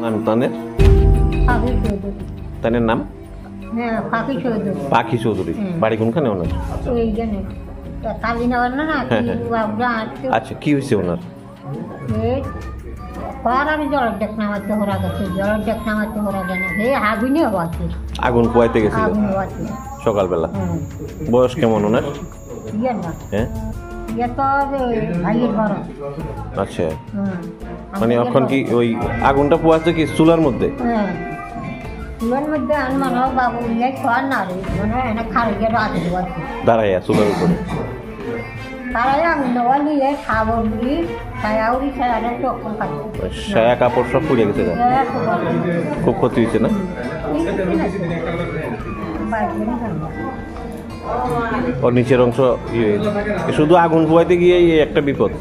নাম তানের তানের নাম পাখি চৌধুরী। বাড়ি কোনখানে ওনার? আচ্ছা, কি হয়েছে ওনার? আগুন পোয়াইতে গেছিল সকালবেলা। বয়স কেমন ওনার? হ্যাঁ, আচ্ছা, মানে এখন কি ওই আগুনটা পোয়াচ্ছে কি চুলার মধ্যে? দাঁড়াইয়া চুলার উপরে সায়া কাপড় সব পুড়ে গেছে, খুব ক্ষতি হয়েছে না? ওর নিচের অংশ শুধু আগুন পোয়াইতে গিয়ে একটা বিপদ।